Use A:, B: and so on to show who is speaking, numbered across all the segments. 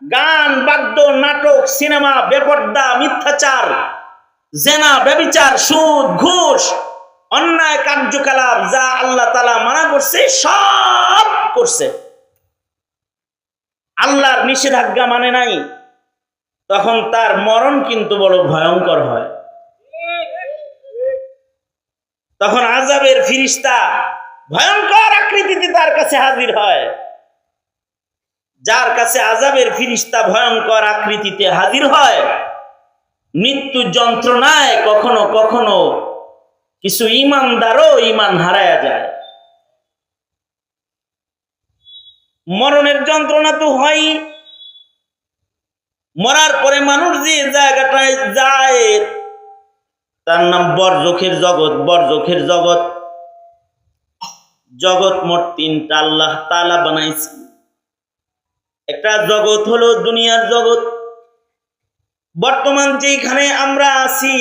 A: গান, বাদ্য, নাটক, সিনেমা, বেপর্দা, মিথ্যাচার, জেনা, ব্যভিচার, সুদ, ঘুষ, অন্যায় কার্যকলাপ যা আল্লাহ তাআলা মানা করছে সব করছে। আল্লাহর নিষেধাজ্ঞা মানে নাই, তখন তার মরণ কিন্তু বড় ভয়ঙ্কর হয়। তখন আযাবের ফিরিস্তা ভয়ঙ্কর আকৃতিতে তার কাছে হাজির হয়। যার কাছে আযাবের ফিরিস্তা ভয়ঙ্কর আকৃতিতে হাজির হয়, মৃত্যু যন্ত্রণায় কখনো কখনো কিছু ঈমানদারও ঈমান হারায়া যায়। মরণের যন্ত্রণা তো হয়। মরার পরে মানুষ যে জায়গাটায় যায় তার নাম বরজখের জগৎ। বরজখের জগৎ, জগৎ মোট তিনটা আল্লাহ তাআলা বানাইছে। একটা জগৎ হলো দুনিয়ার জগৎ, বর্তমান যেখানে আমরা আছি।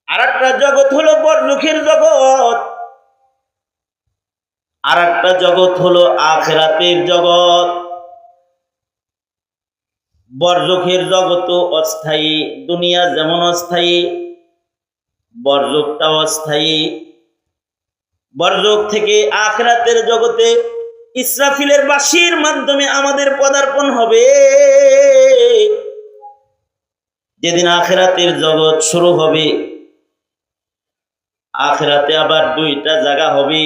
A: আর একটা জগৎ হলো বরজখের জগৎ, আর একটা জগৎ হলো আখিরাতের জগৎ। বরজখের জগৎ অস্থায়ী, দুনিয়া যেমন অস্থায়ী বরজখটাও অস্থায়ী। বরজখ থেকে আখিরাতের জগতে ইসরাফিলের বাঁশির মাধ্যমে আমাদের পদার্পণ হবে। যেদিন আখিরাতের জগৎ শুরু হবে, আখিরাতে আবার দুইটা জায়গা হবে।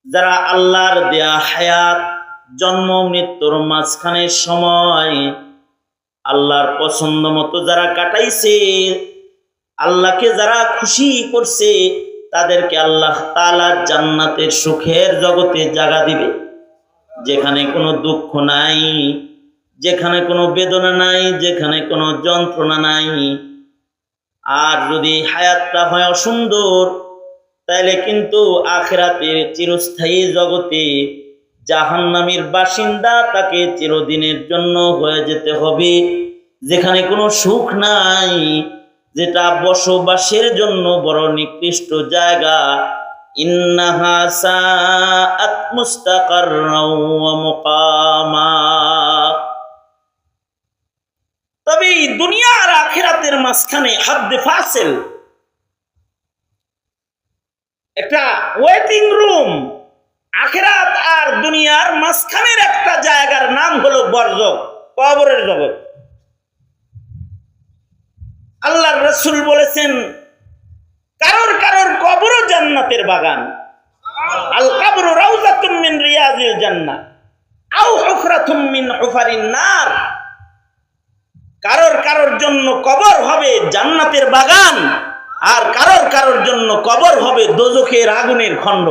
A: যারা আল্লাহর দেয়া হায়াত, জন্ম মৃত্যুর মাঝখানের সময় আল্লাহর পছন্দ মতো যারা কাটাইছে, আল্লাহকে যারা খুশি করছে, তাদেরকে আল্লাহ তাআলা জান্নাতের সুখের জগতে জায়গা দিবে, যেখানে কোনো দুঃখ নাই, যেখানে কোনো বেদনা নাই, যেখানে কোনো যন্ত্রণা নাই। আর যদি হায়াতটা হয় অসুন্দর, তাহলে কিন্তু আখিরাতের চিরস্থায়ী জগতে জাহান্নামের বাসিন্দা তাকে চিরদিনের জন্য হয়ে যেতে হবে, যেখানে কোনো সুখ নাই, যেটা বসবাসের জন্য বড় নিকৃষ্ট জায়গা। ইন্নাহা সাআত মুস্তাকাররাও ওয়া মুকামা। তবে দুনিয়া আর আখিরাতের মাঝখানে হাদ্দে ফাসিল, একটা ওয়েটিং রুম, আখিরাত আর দুনিয়ার মাঝখানের একটা জায়গার নাম হলো বরজখ, কবরের জগৎ। আল্লাহর রাসূল বলেছেন, কারোর কারোর কবরও জান্নাতের বাগান। আল কবরু রাউযাতুম মিন রিয়াজিল জান্নাহ আও হুফরাতুম মিন হুফারিন নার। কারোর কারোর জন্য কবর হবে জান্নাতের বাগান, আর কারোর কারোর জন্য কবর হবে দোজখের আগুনের খণ্ড।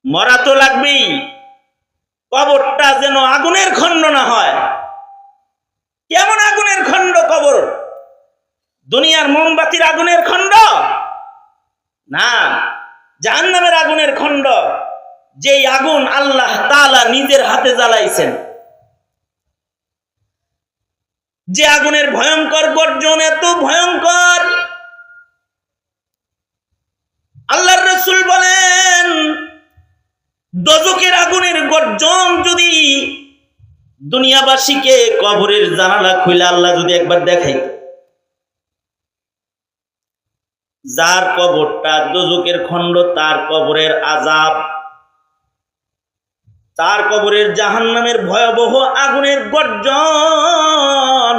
A: মরা তো লাগবেই, কবরটা যেন আগুনের খণ্ড না হয়। কেমন আগুনের খণ্ড কবর? দুনিয়ার মোমবাতির আগুনের খণ্ড না, জাহান্নামের আগুনের খণ্ড। যেই আগুন আল্লাহ তাআলা নিজের হাতে জ্বালাইছেন, যে আগুনের ভয়ঙ্কর গর্জন এত ভয়ঙ্কর। আল্লাহর রাসূল বলেন, দোজখের আগুনের গর্জন যদি দুনিয়াবাসীকে কবরের জানালা খুলে আল্লাহ যদি একবার দেখাইত, যার কবরটা দোজখের খণ্ড, তার কবরের আযাব, তার কবরের জাহান্নামের ভয়াবহ আগুনের গর্জন,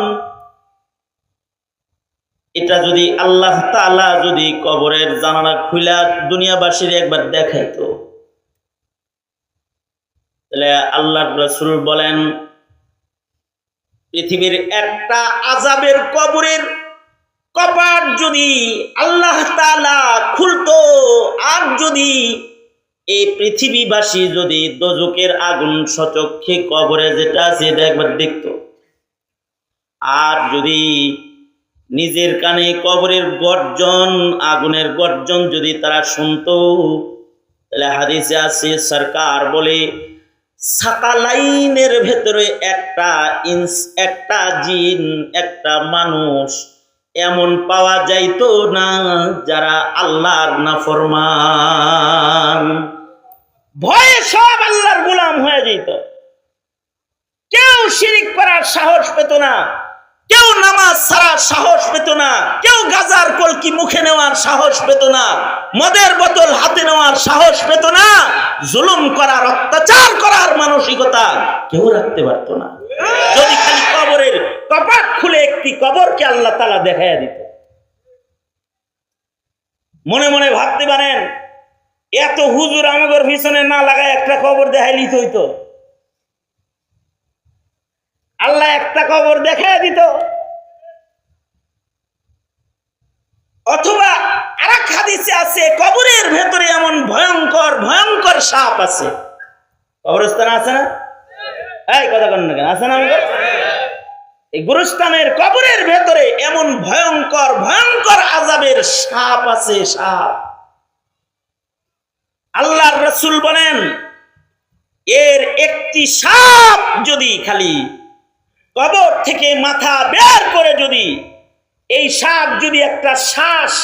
A: এটা যদি আল্লাহ তাআলা যদি কবরের জানালা খুলে দুনিয়াবাসীর একবার দেখাইতো, তাহলে আল্লাহর রাসূল বলেন, পৃথিবীর একটা আযাবের কবরের কপাট যদি আল্লাহ তাআলা খুলতো, আর যদি এই পৃথিবীবাসী যদি দোজখের আগুন সচক্ষে কবরে যেটা আছে এটা একবার দেখতো, আর যদি নিজের কানে কবরের গর্জন, আগুনের গর্জন যদি তারা শুনতো, তাহলে হাদিসে আছে সরকার বলে, সাকালাইনের ভেতরে একটা জিন, একটা মানুষ এমন পাওয়া যাইতো না যারা আল্লাহর নাফরমান। ভয়ে সব আল্লাহর গোলাম হয়ে যেত। করার সাহস পেত না, কেউ নামাজ ছাড়ার সাহস পেত না, কেউ গাজার কলকি মুখে নেওয়ার সাহস পেত না, মদের বোতল হাতে নেওয়ার সাহস পেত না, জুলুম করার অত্যাচার করার মানসিকতা কেউ রাখতে পারত না। যদি খালি কবরের কপাট খুলে একটি কবরকে আল্লাহ তাআলা দেখাইয়া দিত। মনে মনে ভাবতে পারেন, এত হুজুর আমাদের পিছনে না লাগায় একটা কবর দেখাইলি হইতো, আল্লাহ একটা কবর দেখাইয়া দিত। অথবা আরেক হাদিসে আছে, কবরের ভেতরে এমন ভয়ঙ্কর ভয়ঙ্কর সাপ আছে। কবরস্থানে আছে না? এই কথা কন না কেন, আছে না? আমাদের এই গুরুস্থানের কবরের ভেতরে এমন ভয়ঙ্কর ভয়ঙ্কর আযাবের সাপ আছে, সাপ। আল্লাহর রাসূল বলেন, এর একটি সাপ যদি খালি কবর থেকে মাথা বের করে, যদি এই সাপ যদি একটা শ্বাস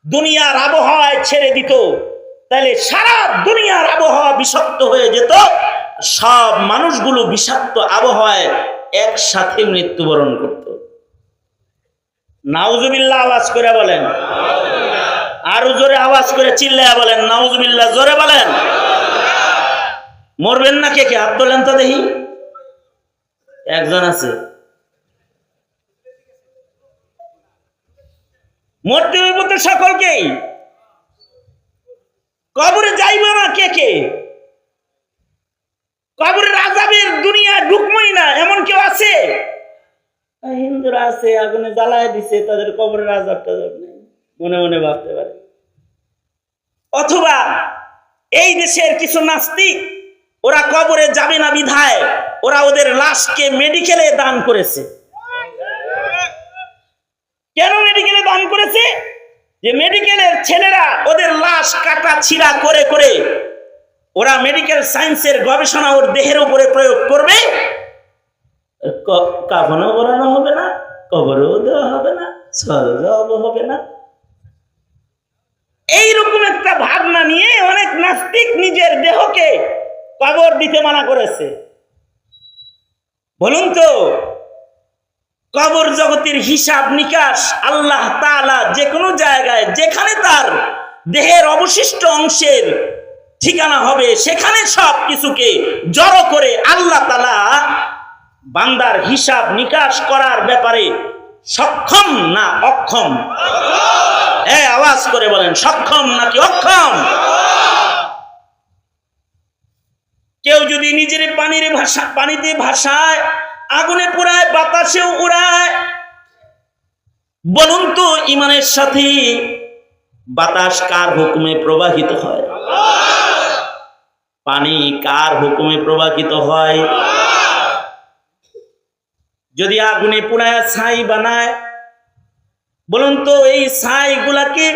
A: দুনিয়ার আবহাওয়ায় ছেড়ে দিত, তাহলে সারা দুনিয়ার আবহাওয়া বিষাক্ত হয়ে যেত, সব মানুষগুলো বিষাক্ত আবহাওয়ায় একসাথে মৃত্যুবরণ করত। নাউজুবিল্লাহ আওয়াজ করে বলেন, আরো জোরে আওয়াজ করে চিল্লায়া বলেন নাউজুবিল্লাহ, জোরে বলেন। মরবেন না কে কে? হাত তোলেন তো দেখি। একজন আছে। মরতে হইব তো সকলকেই। কবরে যাইব না কে কে? কবরের আযাবের দুনিয়ায় ঢুকমই না এমন কেউ আছে? হিন্দুরা আছে, আগুনে জ্বালায় দিছে, তাদের কবরের আযাবটা নেই, মনে মনে ভাবতে পারে। অথবা এই দেশের কিছু নাস্তিক, ওরা কবরে যাবে না বিধায় ওরা ওদের লাশকে মেডিকেলে দান করেছে। কেন মেডিকেলে দান করেছে? যে মেডিকেলের ছেলেরা ওদের লাশ কাটা ছিঁড়া করে করে ওরা মেডিকেল সায়েন্সের গবেষণা ওর দেহের উপরে প্রয়োগ করবে, কাফনও পরানো হবে না, কবরও দেওয়া হবে না, সওয়াবও হবে না। এইরকম একটা ভাবনা নিয়ে অনেক নাস্তিক নিজের দেহকে কবর দিতে মানা করেছে। বলুন তো, কবর জগতের হিসাব নিকাশ আল্লাহ তাআলা যে কোনো জায়গায় যেখানে তার দেহের অবশিষ্ট অংশের ঠিকানা হবে, সেখানে সব কিছুকে জড়ো করে আল্লাহ তাআলা বান্দার হিসাব নিকাশ করার ব্যাপারে সক্ষম না অক্ষম? আওয়াজ করে বলেন, সক্ষম নাকি অক্ষম? কেউ যদি নিজের পানিতে ভাসায়, আগুনে পোড়ায়, বাতাসেও উড়ায়, বলুন তো ইমানের সাথে বাতাস কার হুকুমে প্রবাহিত হয়? পানি কার হুকুমে প্রবাহিত হয়? যদি আগুনে পোড়ায় ছাই বানায়, বলুন তো এই ছাই গুলাকে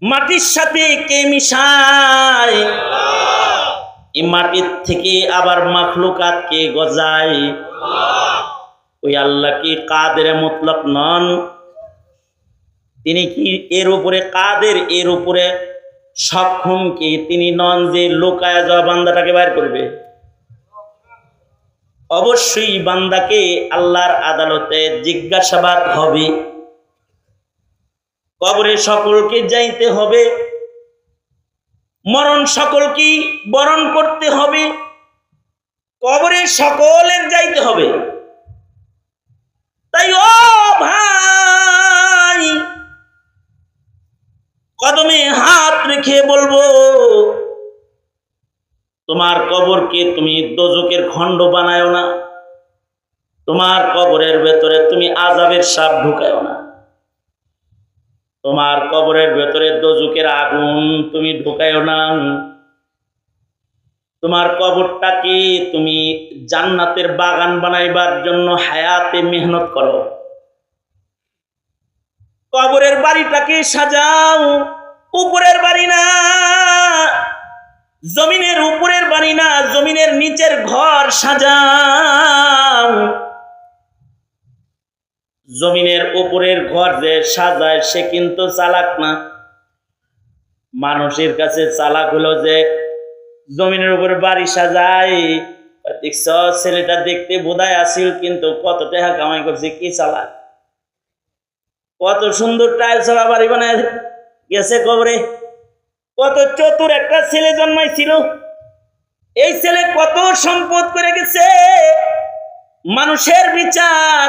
A: মাটির সাথে কে মিশায়? এই মাটির থেকে আবার মাখলুকাত কে গজায়? ওই আল্লাহ কি কাদের মুতলক নন? তিনি কি এর উপরে কাদের, এর উপরে সক্ষম কি তিনি নন যে লুকায়া যাওয়া বান্দাটাকে বাইর করবে? অবশ্যই বান্দাকে আল্লাহর আদালতে জিজ্ঞাসাবাদ হবে। কবরে সকলকে যাইতে হবে, মরণ সকলকে বরণ করতে হবে, কবরে সকলের যাইতে হবে। তাই ও ভাই, কদমে হাত রেখে বলবো, তোমার কবরকে তুমি দোজকের খণ্ড বানায়ো না, তোমার কবরের ভেতরে তুমি আযাবের সাপ ঢুকায়ো না, তোমার কবরের ভেতরে দোজকের আগুন তুমি ঢুকায়ো না, তোমার কবরটাকে তুমি জান্নাতের বাগান বানাইবার জন্য হায়াতে মেহনত করো। কবরের বাড়িটাকে সাজাও, উপরের বাড়ি না, জমিনের উপরের বাড়ি না, জমিনের নিচের ঘর সাজাও। জমিনের উপরের ঘর যে সাজায় সে কিন্তু চালাক না। মানুষের কাছে চালাক হলো যে জমিনের উপরে বাড়ি সাজায়, দেখছ ছেলেটা দেখতে বোধায় আসিল, কিন্তু কত টাকা কামাই করছে, কি চালা, কত সুন্দর টাইলস বাড়ি বানায় গেছে কবরে। কত চতুর একটা ছেলে জন্মাইছিল, এই ছেলে কত সম্পদ করে গেছে। মানুষের বিচার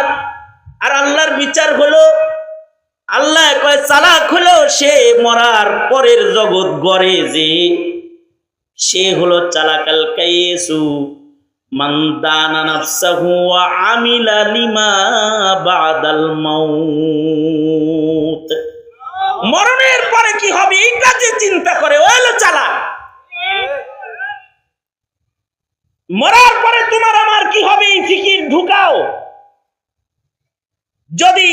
A: আর আল্লাহর বিচার হলো, আল্লাহ কয় চালাক হলো সে মরার পরের জগৎ গড়ে, যে সে হলো চালাকাল কাইসু মান দানা নাফসাহু ওয়া আমিলা লিমা বাদাল মাউত। মরণের পরে কি হবে এই কাজে চিন্তা করে, ওই হলো চালাক। মরার পরে তোমার আমার কি হবে এই ফিকির ঢুকাও। যদি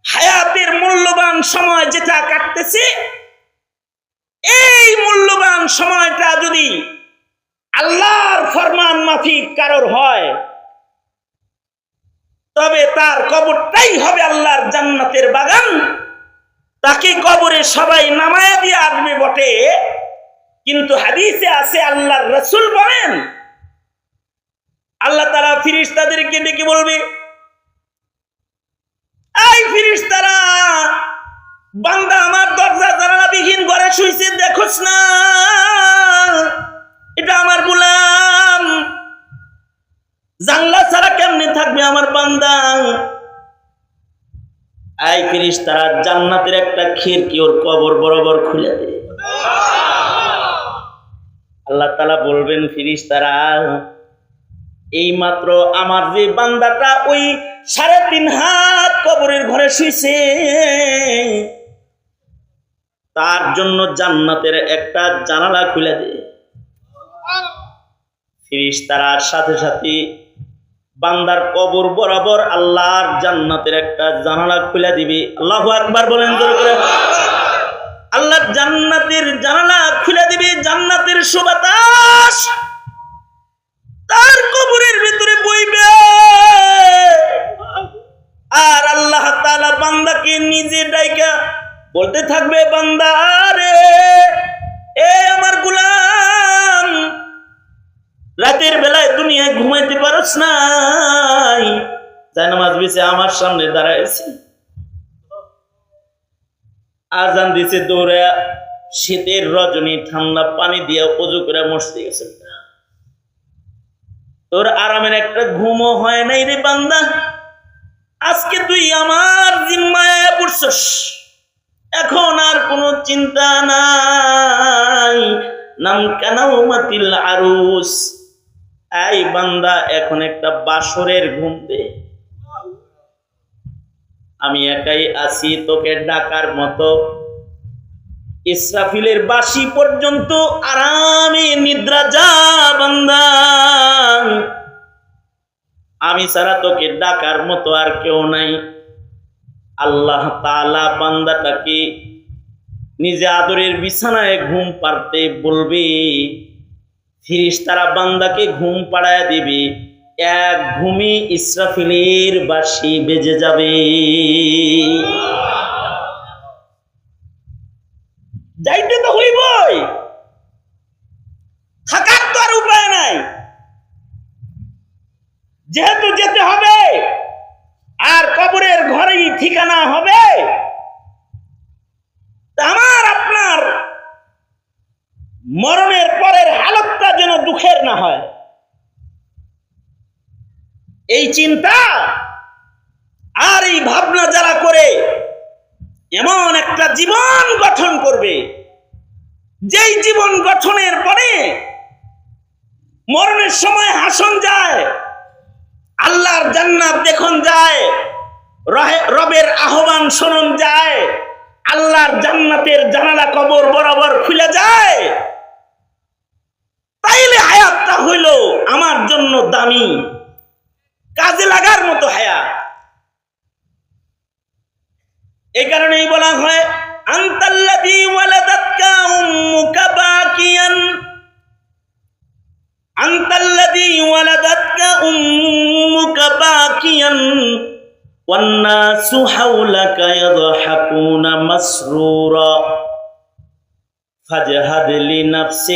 A: হায়াতের মূল্যবান সময় যেটা কাটতেছে, এই মূল্যবান সময়টা যদি আল্লাহর ফরমান মাফিক কারোর হয়, তবে তার কবরটাই হবে আল্লাহর জান্নাতের বাগান। তাকে কবরে সবাই নামায়া দিয়ে আসবে বটে, কিন্তু হাদিসে আছে আল্লাহর রাসূল বলেন, আল্লাহ তাআলা ফেরেশতাদেরকে ডেকে বলবে, এই ফেরেশতারা, বান্দা আমার দরজা জানালা বিহীন ঘরে শুইছে, দেখোস না এটা আমার গোলাম, জানলা ছাড়া কেমনে থাকবে আমার বান্দা। এই ফেরেশতারা জান্নাতের একটা খিড়কি ওর কবর বরাবর খুলে দেয়। আল্লাহ তাআলা বলবেন, ফেরেশতারা এই মাত্র আমার যে বান্দাটা ওই 3.5 হাত কবরের ঘরে শুইছে, তার জন্য জান্নাতের একটা জানালা খুলে দে। ফেরেশতারার সাথে সাথে বান্দার কবর বরাবর আল্লাহর জান্নাতের একটা জানালা খুলে দিবে। আল্লাহু আকবার বলেন জোরে করে। আল্লাহ জান্নাতের জানালা খুলে দিবে, জান্নাতের সুবাতাস তার কবরের ভিতরে বইবে। আর আল্লাহ তাআলা বান্দাকে নিজে ডাইকা বলতে থাকবে, বান্দা রে, এ আমার গোলাম, রাতের বেলায় দুনিয়ায় ঘুমাইতে পারছ নাই, জানামাজ বিছে আমার সামনে দাঁড়াইছে, আজান দিছে দৌড়ে, শীতের রজনী ঠান্ডা পানি দিয়ে ওযু করে মসজিদে গেছে, তোর আরামের একটা ঘুমও হয় নাই রে বান্দা, আজকে তুই আমার জিম্মায় পড়ছস, এখন আর কোনো চিন্তা নাই, নাম কানাউমাতিল আরুস। এই বান্দা এখন একটা বাসরের ঘুম দে, আমি একাই আছি তোকে ডাকার মতো, ইসরাফিলের বাঁশি পর্যন্ত আরামে নিদ্রা যা বান্দা, আমি ছাড়া তোকে ডাকার মতো আর কেউ নাই। আল্লাহ তাআলা বান্দাটাকে নিজে আদরের বিছানায় ঘুম পাড়তে বলবে, ফেরেশতারা বান্দাকে ঘুম পাড়ায় দিবে, এক ঘুমে ইসরাফিলের বাঁশি বেজে যাবে। যাইতে তো হইবই, থাকার তো আর উপায় নাই, যেহেতু যেতে হবে আর কবরের ঘরেই ঠিকানা হবে, আমার আপনার মরণের পরের হালতটা যেন দুঃখের না হয়, এই চিন্তা আর এই ভাবনা যারা করে, এমন একটা জীবন গঠন করবে, যেই জীবন গঠনের পরে মরণের সময় হাসন যায়, আল্লাহর জান্নাত দেখুন যায়, রবের আহ্বান শুনুন যায়, আল্লাহর জান্নাতের জানালা কবর বরাবর খুলে যায়, তাইলে হায়াতটা হইল আমার জন্য দামি, কাজে লাগার মতো হায়াত। এই কারণেই বলা হয়, আনতাল্লাযী ওয়ালাদাতকা উম্মুকা বাকিয়ান, আনতাল্লাযী ওয়ালাদাতকা উম্মুকা বাকিয়ান ওয়ান নাসু হাওলাকা ইয়াদহাকুনা মাসরুরা ফাজহাদ লিনাফসি